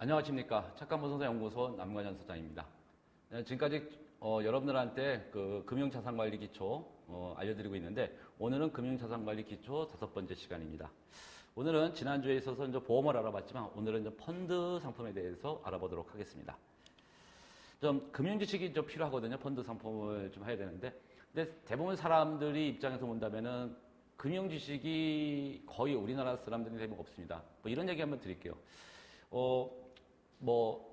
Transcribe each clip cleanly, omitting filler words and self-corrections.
안녕하십니까. 착한부동산연구소 남관현 소장입니다. 지금까지 여러분들한테 그 금융자산관리 기초 알려드리고 있는데, 오늘은 금융자산관리 기초 5번째 시간입니다. 오늘은 지난주에 있어서 이제 보험을 알아봤지만, 오늘은 이제 펀드 상품에 대해서 알아보도록 하겠습니다. 좀 금융지식이 좀 필요하거든요. 펀드 상품을 좀 해야 되는데, 근데 대부분 사람들이 입장에서 본다면은 금융지식이 거의 우리나라 사람들이 대부분 없습니다. 뭐 이런 얘기 한번 드릴게요.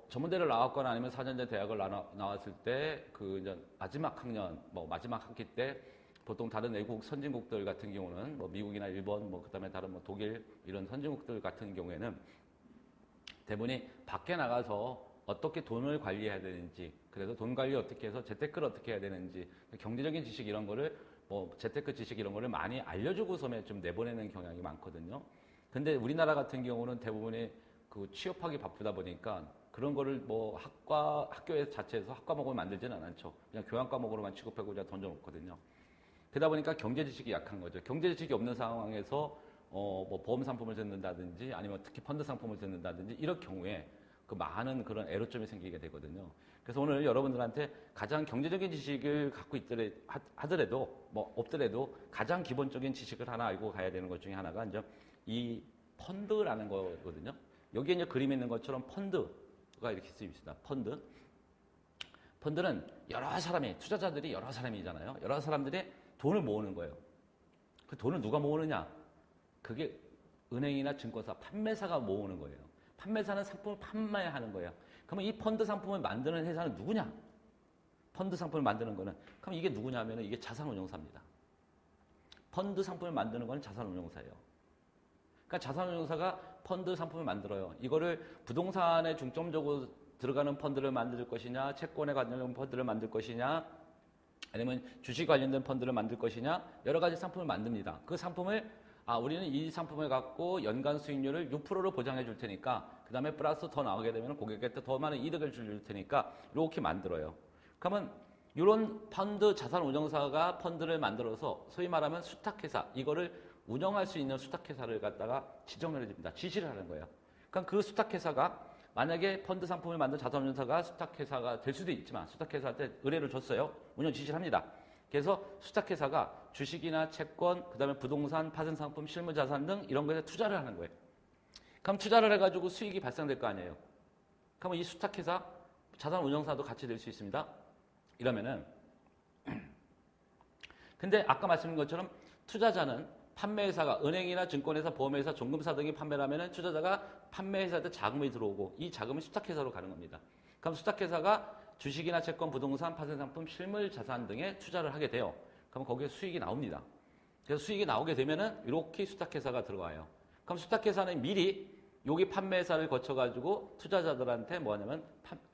전문대를 나왔거나 아니면 4년제 대학을 나왔을 때, 이제 마지막 학년, 마지막 학기 때, 보통 다른 외국 선진국들 같은 경우는, 미국이나 일본, 그 다음에 다른 독일, 이런 선진국들 같은 경우에는 대부분이 밖에 나가서 어떻게 돈을 관리해야 되는지, 그래서 돈 관리 어떻게 해서 재테크를 어떻게 해야 되는지, 경제적인 지식 이런 거를, 재테크 지식 이런 거를 많이 알려주고서 좀 내보내는 경향이 많거든요. 근데 우리나라 같은 경우는 대부분이 취업하기 바쁘다 보니까 그런 거를 학교에 자체에서 학과 과목을 만들지는 않죠. 그냥 교양 과목으로만 취급하고 그냥 던져놓거든요. 그러다 보니까 경제 지식이 약한 거죠. 경제 지식이 없는 상황에서 보험 상품을 듣는다든지 아니면 특히 펀드 상품을 듣는다든지 이럴 경우에 많은 그런 애로점이 생기게 되거든요. 그래서 오늘 여러분들한테 가장 경제적인 지식을 갖고 하더라도 없더라도 가장 기본적인 지식을 하나 알고 가야 되는 것 중에 하나가 이제 이 펀드라는 거거든요. 여기에 이제 그림 있는 것처럼 펀드가 이렇게 쓰입니다. 펀드는 여러 사람이, 투자자들이 여러 사람이잖아요. 여러 사람들이 돈을 모으는 거예요. 그 돈을 누가 모으느냐? 그게 은행이나 증권사, 판매사가 모으는 거예요. 판매사는 상품을 판매하는 거예요. 그러면 이 펀드 상품을 만드는 회사는 누구냐? 펀드 상품을 만드는 거는, 그럼 이게 누구냐면 이게 자산운용사입니다. 펀드 상품을 만드는 건 자산운용사예요. 그러니까 자산운용사가 펀드 상품을 만들어요. 이거를 부동산에 중점적으로 들어가는 펀드를 만들 것이냐, 채권에 관련된 펀드를 만들 것이냐, 아니면 주식 관련된 펀드를 만들 것이냐, 여러 가지 상품을 만듭니다. 그 상품을 우리는 이 상품을 갖고 연간 수익률을 6%로 보장해 줄 테니까, 그 다음에 플러스 더 나오게 되면 고객한테 더 많은 이득을 줄 테니까 이렇게 만들어요. 그러면 이런 펀드 자산운용사가 펀드를 만들어서 소위 말하면 수탁회사, 이거를 운영할 수 있는 수탁회사를 갖다가 지정을 해줍니다. 지시를 하는 거예요. 그러니까 그 수탁회사가 만약에 펀드 상품을 만든 자산운용사가 수탁회사가 될 수도 있지만 수탁회사한테 의뢰를 줬어요. 운영 지시를 합니다. 그래서 수탁회사가 주식이나 채권, 그 다음에 부동산, 파생상품, 실무자산 등 이런 거에 투자를 하는 거예요. 그럼 투자를 해가지고 수익이 발생될 거 아니에요. 그러면 이 수탁회사, 자산운용사도 같이 될 수 있습니다. 이러면은 근데 아까 말씀드린 것처럼 투자자는 판매회사가 은행이나 증권회사, 보험회사, 종금사 등이 판매를 하면은 투자자가 판매회사한테 자금이 들어오고 이 자금이 수탁회사로 가는 겁니다. 그럼 수탁회사가 주식이나 채권, 부동산, 파생상품, 실물자산 등에 투자를 하게 돼요. 그럼 거기에 수익이 나옵니다. 그래서 수익이 나오게 되면은 이렇게 수탁회사가 들어와요. 그럼 수탁회사는 미리 여기 판매회사를 거쳐가지고 투자자들한테 뭐하냐면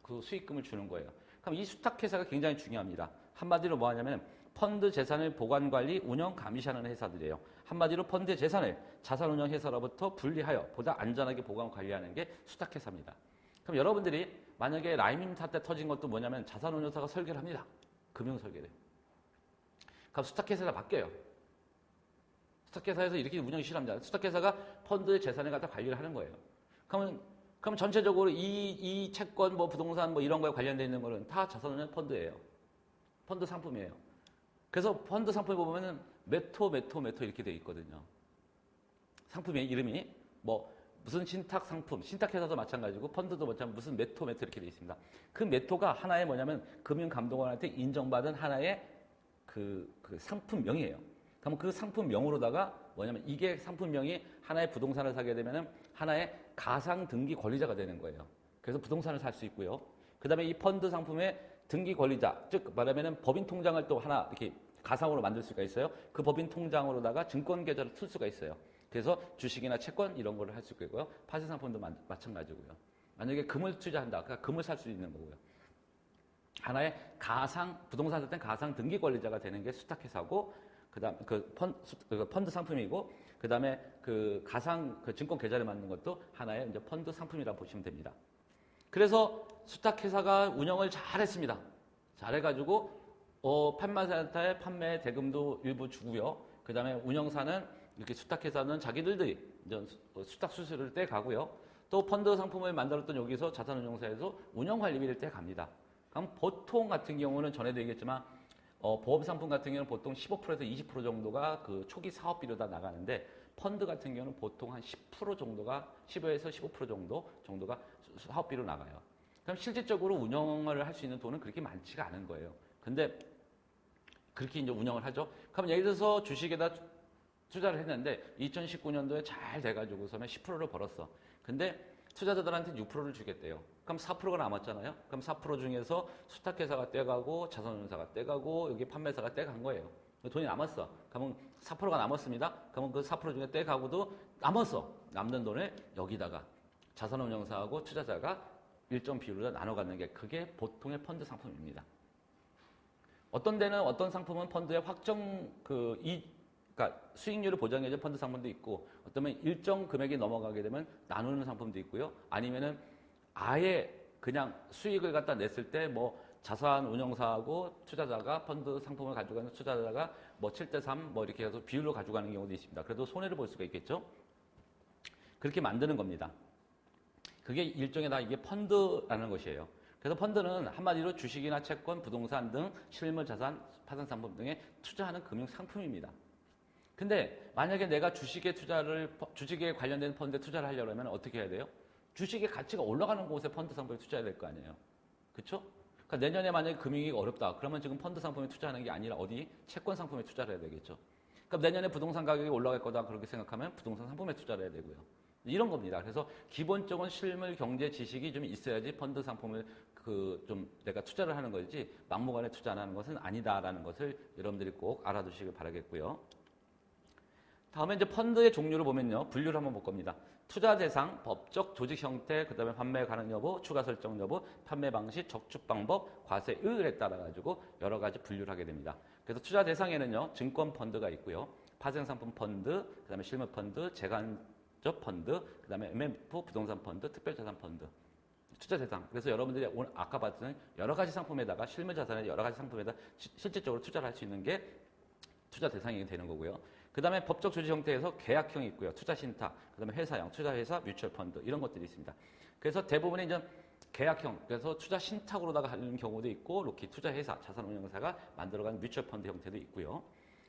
그 수익금을 주는 거예요. 그럼 이 수탁회사가 굉장히 중요합니다. 한마디로 뭐하냐면 펀드 재산을 보관, 관리, 운영, 감시하는 회사들이에요. 한마디로 펀드 재산을 자산운용 회사로부터 분리하여 보다 안전하게 보관, 관리하는 게 수탁회사입니다. 그럼 여러분들이 만약에 라임 사태 터진 것도 뭐냐면 자산운용사가 설계를 합니다. 금융설계를. 그럼 수탁회사가 바뀌어요. 수탁회사에서 이렇게 운영이 싫어합니다. 수탁회사가 펀드의 재산을 갖다 관리를 하는 거예요. 그럼 전체적으로 이 채권, 부동산, 이런 거에 관련되어 있는 거는 다 자산운용 펀드예요. 펀드 상품이에요. 그래서 펀드 상품에 보면은 메토 이렇게 되어 있거든요. 상품의 이름이 무슨 신탁 상품, 신탁회사도 마찬가지고 펀드도 마찬가지고 무슨 메토 이렇게 되어 있습니다. 그 메토가 하나의 뭐냐면 금융감독원한테 인정받은 하나의 그 상품명이에요. 그럼 그 상품명으로다가 뭐냐면 이게 상품명이 하나의 부동산을 사게 되면은 하나의 가상 등기 권리자가 되는 거예요. 그래서 부동산을 살 수 있고요. 그 다음에 이 펀드 상품의 등기 권리자, 즉 말하면은 법인 통장을 또 하나 이렇게 가상으로 만들 수가 있어요. 그 법인 통장으로다가 증권 계좌를 틀 수가 있어요. 그래서 주식이나 채권 이런 거를 할 수 있고요. 파생상품도 마찬가지고요. 만약에 금을 투자한다, 그러니까 금을 살 수 있는 거고요. 하나의 가상 부동산 살 때 가상 등기 권리자가 되는 게 수탁회사고, 그다음 펀드 상품이고, 그다음에 가상 증권 계좌를 만드는 것도 하나의 이제 펀드 상품이라 보시면 됩니다. 그래서 수탁회사가 운영을 잘했습니다. 잘해가지고 판매사한테 판매 대금도 일부 주고요. 그다음에 운영사는 이렇게 수탁회사는 자기들이 이제 수탁 수수료를 떼가고요. 또 펀드 상품을 만들었던 여기서 자산운용사에서 운영관리비를 떼갑니다. 그럼 보통 같은 경우는 전에도 얘기했지만 보험 상품 같은 경우는 보통 15%에서 20% 정도가 그 초기 사업비로 다 나가는데 펀드 같은 경우는 보통 한 10% 정도가 15에서 15% 정도가 사업비로 나가요. 그럼 실질적으로 운영을 할 수 있는 돈은 그렇게 많지가 않은 거예요. 근데 그렇게 이제 운영을 하죠. 그럼 예를 들어서 주식에다 투자를 했는데 2019년도에 잘 돼가지고서는 10%를 벌었어. 근데 투자자들한테 6%를 주겠대요. 그럼 4%가 남았잖아요. 그럼 4% 중에서 수탁회사가 떼가고 자산운용사가 떼가고 여기 판매사가 떼간 거예요. 돈이 남았어. 그러면 4%가 남았습니다. 그러면 그 4% 중에 떼가고도 남았어. 남는 돈을 여기다가 자산운용사하고 투자자가 일정 비율로 나눠 갖는 게 그게 보통의 펀드 상품입니다. 어떤 데는 어떤 상품은 펀드의 확정 그러니까 수익률을 보장해준 펀드 상품도 있고 어쩌면 일정 금액이 넘어가게 되면 나누는 상품도 있고요. 아니면은 아예 그냥 수익을 갖다 냈을 때 뭐 자산 운용사하고 투자자가 펀드 상품을 가져가는 투자자가 뭐 7대3 뭐 이렇게 해서 비율로 가져가는 경우도 있습니다. 그래도 손해를 볼 수가 있겠죠. 그렇게 만드는 겁니다. 그게 일종의 다 이게 펀드라는 것이에요. 그래서 펀드는 한마디로 주식이나 채권, 부동산 등 실물 자산, 파생 상품 등에 투자하는 금융 상품입니다. 근데 만약에 내가 주식에 관련된 펀드에 투자를 하려고 하면 어떻게 해야 돼요? 주식의 가치가 올라가는 곳에 펀드 상품에 투자해야 될 거 아니에요. 그렇죠? 그러니까 내년에 만약에 금융위기가 어렵다. 그러면 지금 펀드 상품에 투자하는 게 아니라 어디? 채권 상품에 투자를 해야 되겠죠. 그럼 내년에 부동산 가격이 올라갈 거다. 그렇게 생각하면 부동산 상품에 투자를 해야 되고요. 이런 겁니다. 그래서 기본적인 실물 경제 지식이 좀 있어야지 펀드 상품을 좀 내가 투자를 하는 거지 막무가내 투자 안 하는 것은 아니다라는 것을 여러분들이 꼭 알아두시길 바라겠고요. 다음에 이제 펀드의 종류를 보면요. 분류를 한번 볼 겁니다. 투자 대상, 법적 조직 형태, 그 다음에 판매 가능 여부, 추가 설정 여부, 판매 방식, 적축 방법, 과세율에 따라 가지고 여러 가지 분류를 하게 됩니다. 그래서 투자 대상에는요. 증권 펀드가 있고요. 파생 상품 펀드, 그 다음에 실물 펀드, 재간접 펀드, 그 다음에 MMF 부동산 펀드, 특별자산 펀드. 투자 대상. 그래서 여러분들이 오늘 아까 봤던 여러 가지 상품에다가 실물 자산의 여러 가지 상품에다 실질적으로 투자를 할 수 있는 게 투자 대상이 되는 거고요. 그 다음에 법적 조직 형태에서 계약형이 있고요. 투자 신탁, 그 다음에 회사형, 투자회사, 뮤추얼 펀드 이런 것들이 있습니다. 그래서 대부분이 이제 계약형, 그래서 투자 신탁으로다가 하는 경우도 있고, 이렇게 투자회사, 자산운용사가 만들어가는 뮤추얼 펀드 형태도 있고요.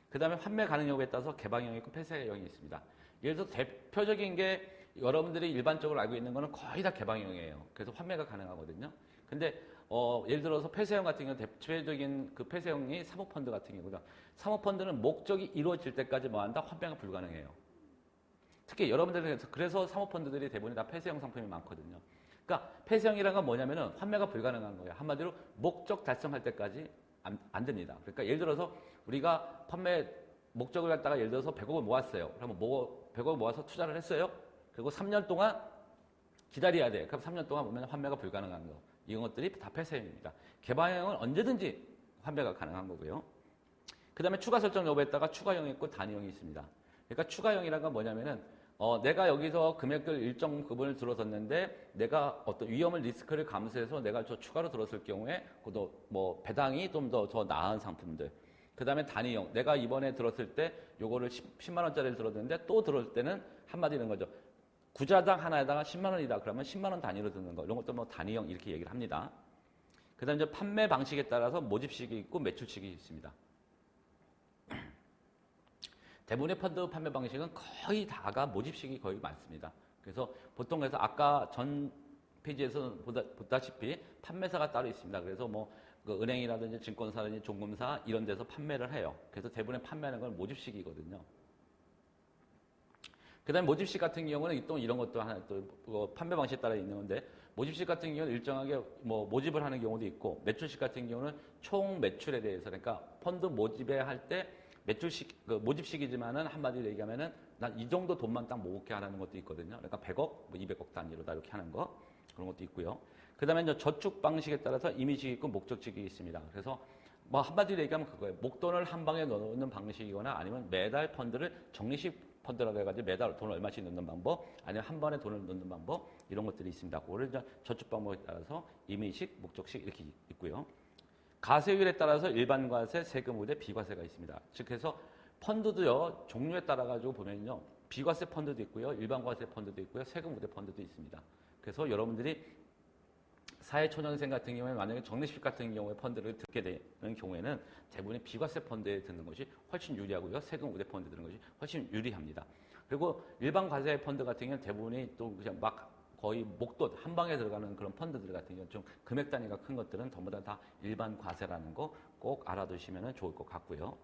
그 다음에 판매 가능 여부에 따라서 개방형이 있고 폐쇄형이 있습니다. 예를 들어서 대표적인 게 여러분들이 일반적으로 알고 있는 거는 거의 다 개방형이에요. 그래서 판매가 가능하거든요. 근데 예를 들어서 폐쇄형 같은 경우는 대표적인 그 폐쇄형이 사모펀드 같은 경우다. 사모펀드는 목적이 이루어질 때까지 뭐한다? 환매가 불가능해요. 특히 여러분들은 그래서 사모펀드들이 대부분 다 폐쇄형 상품이 많거든요. 그러니까 폐쇄형이라는 건 뭐냐면은 환매가 불가능한 거예요. 한마디로 목적 달성할 때까지 안 됩니다. 그러니까 예를 들어서 우리가 판매 목적을 갖다가 예를 들어서 100억을 모았어요. 그러면 100억을 모아서 투자를 했어요. 그리고 3년 동안 기다려야 돼. 그럼 3년 동안 보면 환매가 불가능한 거. 이런 것들이 다 폐쇄형입니다. 개방형은 언제든지 환매가 가능한 거고요. 그 다음에 추가 설정 여부에다가 추가형이 있고 단위형이 있습니다. 그러니까 추가형이라는 건 뭐냐면은 내가 여기서 금액을 일정 부분을 들어섰는데 내가 어떤 위험을 리스크를 감수해서 내가 저 추가로 들었을 경우에 그것도 뭐 배당이 좀 더 나은 상품들. 그 다음에 단위형. 내가 이번에 들었을 때 요거를 10만 원짜리를 들었는데 또 들을 때는 한마디는 거죠. 구자당 하나에다가 10만 원이다. 그러면 10만 원 단위로 듣는 거. 이런 것도 뭐 단위형 이렇게 얘기를 합니다. 그 다음에 이제 판매 방식에 따라서 모집식이 있고 매출식이 있습니다. 대부분의 펀드 판매 방식은 거의 다가 모집식이 거의 많습니다. 그래서 보통 그래서 아까 전 페이지에서 보다시피 판매사가 따로 있습니다. 그래서 뭐 그 은행이라든지 증권사라든지 종금사 이런 데서 판매를 해요. 그래서 대부분의 판매하는 건 모집식이거든요. 그 다음에 모집식 같은 경우는 또 이런 것도 하나 또 판매 방식에 따라 있는 건데 모집식 같은 경우는 일정하게 뭐 모집을 하는 경우도 있고 매출식 같은 경우는 총 매출에 대해서 그러니까 펀드 모집에 할 때 매출식 모집식이지만은 한마디로 얘기하면은 난 이 정도 돈만 딱 모으게 하는 것도 있거든요. 그러니까 100억, 뭐 200억 단위로 다 이렇게 하는 거 그런 것도 있고요. 그 다음에 이제 저축 방식에 따라서 임의식이 있고 목적식이 있습니다. 그래서 뭐 한마디로 얘기하면 그거예요. 목돈을 한 방에 넣는 방식이거나 아니면 매달 펀드를 적립식 펀드라고 해가지고 매달 돈을 얼마씩 넣는 방법, 아니면 한 번에 돈을 넣는 방법 이런 것들이 있습니다. 그거를 이제 저축 방법에 따라서 임의식, 목적식 이렇게 있고요. 과세율에 따라서 일반 과세, 세금 우대, 비과세가 있습니다. 즉 해서 펀드도요 종류에 따라 가지고 보면요 비과세 펀드도 있고요. 일반 과세 펀드도 있고요. 세금 우대 펀드도 있습니다. 그래서 여러분들이 사회초년생 같은 경우에 만약에 정리식 같은 경우에 펀드를 듣게 되는 경우에는 대부분의 비과세 펀드에 듣는 것이 훨씬 유리하고요. 세금 우대 펀드에 듣는 것이 훨씬 유리합니다. 그리고 일반 과세 펀드 같은 경우는 대부분이 또 그냥 막 거의 목돈 한 방에 들어가는 그런 펀드들 같은 경우는 좀 금액 단위가 큰 것들은 전부 다 일반 과세라는 거 꼭 알아두시면 좋을 것 같고요.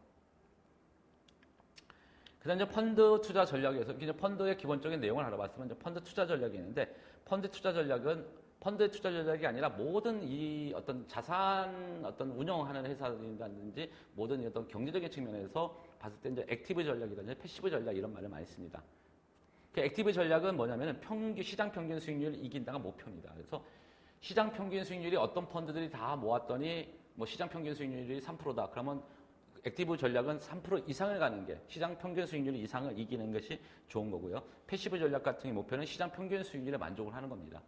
그다음 이제 펀드 투자 전략에서 이제 펀드의 기본적인 내용을 알아봤으면 이제 펀드 투자 전략이 있는데 펀드 투자 전략은 펀드 투자 전략이 아니라 모든 이 어떤 자산 어떤 운영하는 회사라든지 모든 어떤 경제적인 측면에서 봤을 때 이제 액티브 전략이라든지 패시브 전략 이런 말을 많이 씁니다. 그 액티브 전략은 뭐냐면은 시장 평균 수익률을 이긴다가 목표입니다. 그래서 시장 평균 수익률이 어떤 펀드들이 다 모았더니 뭐 시장 평균 수익률이 3%다. 그러면 액티브 전략은 3% 이상을 가는 게 시장 평균 수익률 이상을 이기는 것이 좋은 거고요. 패시브 전략 같은 목표는 시장 평균 수익률에 만족을 하는 겁니다.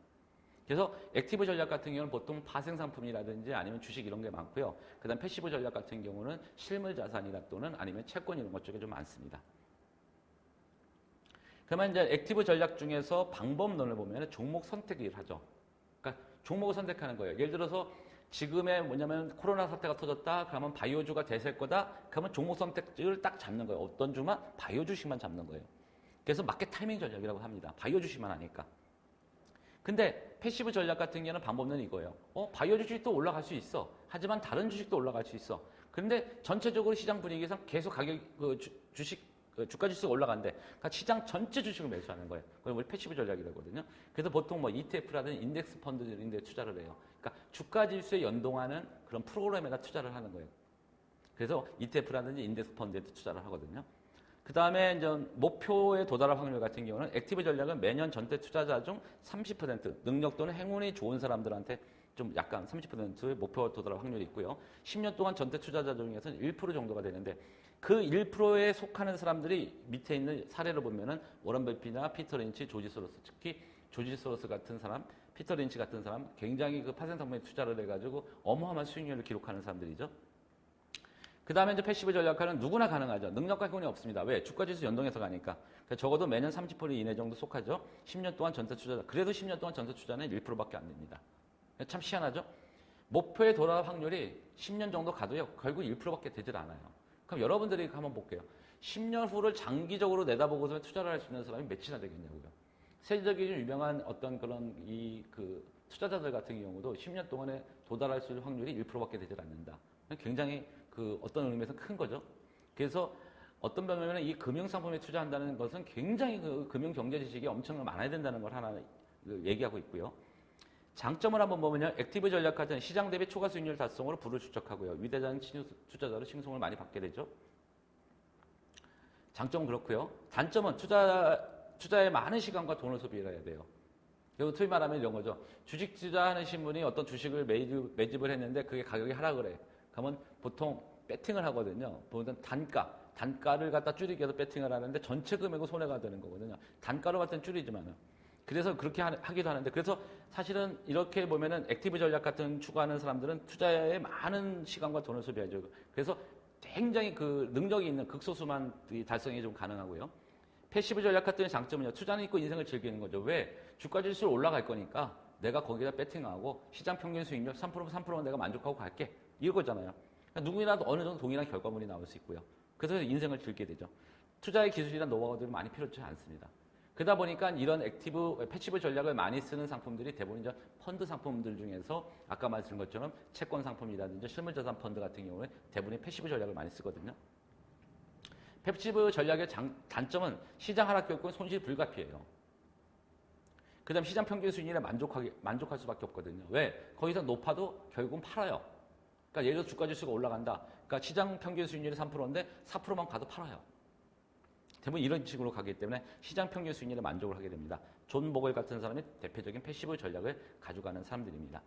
그래서 액티브 전략 같은 경우는 보통 파생 상품이라든지 아니면 주식 이런 게 많고요. 그다음 패시브 전략 같은 경우는 실물 자산이나 또는 아니면 채권 이런 것 쪽에 좀 많습니다. 그러면 이제 액티브 전략 중에서 방법론을 보면 종목 선택을 하죠. 그러니까 종목을 선택하는 거예요. 예를 들어서 지금의 뭐냐면 코로나 사태가 터졌다. 그러면 바이오주가 대세일 거다. 그러면 종목 선택을 딱 잡는 거예요. 어떤 주만? 바이오 주식만 잡는 거예요. 그래서 마켓 타이밍 전략이라고 합니다. 바이오 주식만 하니까. 근데 패시브 전략 같은 경우는 방법은 이거예요. 바이오 주식도 올라갈 수 있어. 하지만 다른 주식도 올라갈 수 있어. 그런데 전체적으로 시장 분위기상 계속 가격 주가 지수가 올라간대. 그러니까 시장 전체 주식을 매수하는 거예요. 그걸 우리 패시브 전략이라고 하거든요. 그래서 보통 뭐 ETF라든지 인덱스 펀드들인 데 투자를 해요. 그러니까 주가 지수에 연동하는 그런 프로그램에다 투자를 하는 거예요. 그래서 ETF라든지 인덱스 펀드에 투자를 하거든요. 그 다음에 이제 목표에 도달할 확률 같은 경우는 액티브 전략은 매년 전체 투자자 중 30% 능력 또는 행운이 좋은 사람들한테 좀 약간 30%의 목표에 도달할 확률이 있고요. 10년 동안 전체 투자자 중에서는 1% 정도가 되는데 그 1%에 속하는 사람들이 밑에 있는 사례를 보면은 워런 버핏이나 피터 린치, 조지 소로스, 특히 조지 소로스 같은 사람, 피터 린치 같은 사람 굉장히 그 파생 상품에 투자를 해가지고 어마어마한 수익률을 기록하는 사람들이죠. 그 다음에 이제 패시브 전략가는 누구나 가능하죠. 능력과 행운이 없습니다. 왜? 주가지수 연동해서 가니까. 그러니까 적어도 매년 30% 이내 정도 속하죠. 10년 동안 전체 투자자. 그래도 10년 동안 전체 투자는 1%밖에 안 됩니다. 참 희한하죠? 목표에 돌아올 확률이 10년 정도 가도요. 결국 1%밖에 되질 않아요. 그럼 여러분들이 한번 볼게요. 10년 후를 장기적으로 내다보고서 투자를 할 수 있는 사람이 몇이나 되겠냐고요. 세계적인 유명한 어떤 그런 투자자들 같은 경우도 10년 동안에 도달할 수 있는 확률이 1%밖에 되질 않는다. 굉장히 어떤 의미에서 큰 거죠. 그래서 어떤 면에는 이 금융상품에 투자한다는 것은 굉장히 금융 경제 지식이 엄청 많아야 된다는 걸 하나 얘기하고 있고요. 장점을 한번 보면요. 액티브 전략 같은 시장 대비 초과 수익률 달성으로 부를 축적하고요. 위대한 투자자로 칭송을 많이 받게 되죠. 장점은 그렇고요. 단점은 투자에 많은 시간과 돈을 소비해야 돼요. 그리고 소위 말하면 이런 거죠. 주식 투자하는 분이 어떤 주식을 매집을 했는데 그게 가격이 하락을 해. 그러면 보통 배팅을 하거든요. 보통 단가를 갖다 줄이기 위해서 배팅을 하는데 전체 금액은 손해가 되는 거거든요. 단가를 갖다 줄이지만은. 그래서 그렇게 하기도 하는데 그래서 사실은 이렇게 보면은 액티브 전략 같은 추구하는 사람들은 투자에 많은 시간과 돈을 소비하죠. 그래서 굉장히 능력이 있는 극소수만 달성이 좀 가능하고요. 패시브 전략 같은 장점은요. 투자는 있고 인생을 즐기는 거죠. 왜? 주가 지수 올라갈 거니까 내가 거기다 배팅하고 시장 평균 수익률 3%만 내가 만족하고 갈게. 이거잖아요. 그러니까 누구라도 어느 정도 동일한 결과물이 나올 수 있고요. 그래서 인생을 즐기게 되죠. 투자의 기술이나 노하우들은 많이 필요치 않습니다. 그러다 보니까 이런 패시브 전략을 많이 쓰는 상품들이 대부분 이제 펀드 상품들 중에서 아까 말씀드린 것처럼 채권 상품이라든지 실물자산 펀드 같은 경우에 대부분이 패시브 전략을 많이 쓰거든요. 패시브 전략의 단점은 시장 하락 겪고 손실 불가피해요. 그 다음 시장 평균 수익률에 만족할 수밖에 없거든요. 왜? 거기서 높아도 결국은 팔아요. 그러니까 예를 들어 주가 지수가 올라간다. 그러니까 시장 평균 수익률이 3%인데 4%만 가도 팔아요. 대부분 이런 식으로 가기 때문에 시장 평균 수익률에 만족을 하게 됩니다. 존 보글 같은 사람이 대표적인 패시브 전략을 가져가는 사람들입니다.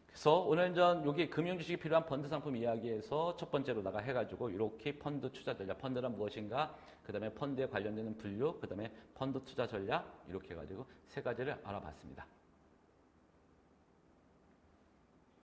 그래서 오늘 여기 금융지식이 필요한 펀드 상품 이야기에서 첫 번째로다가 해가지고 이렇게 펀드 투자 전략, 펀드란 무엇인가, 그 다음에 펀드에 관련되는 분류, 그 다음에 펀드 투자 전략 이렇게 해가지고 세 가지를 알아봤습니다.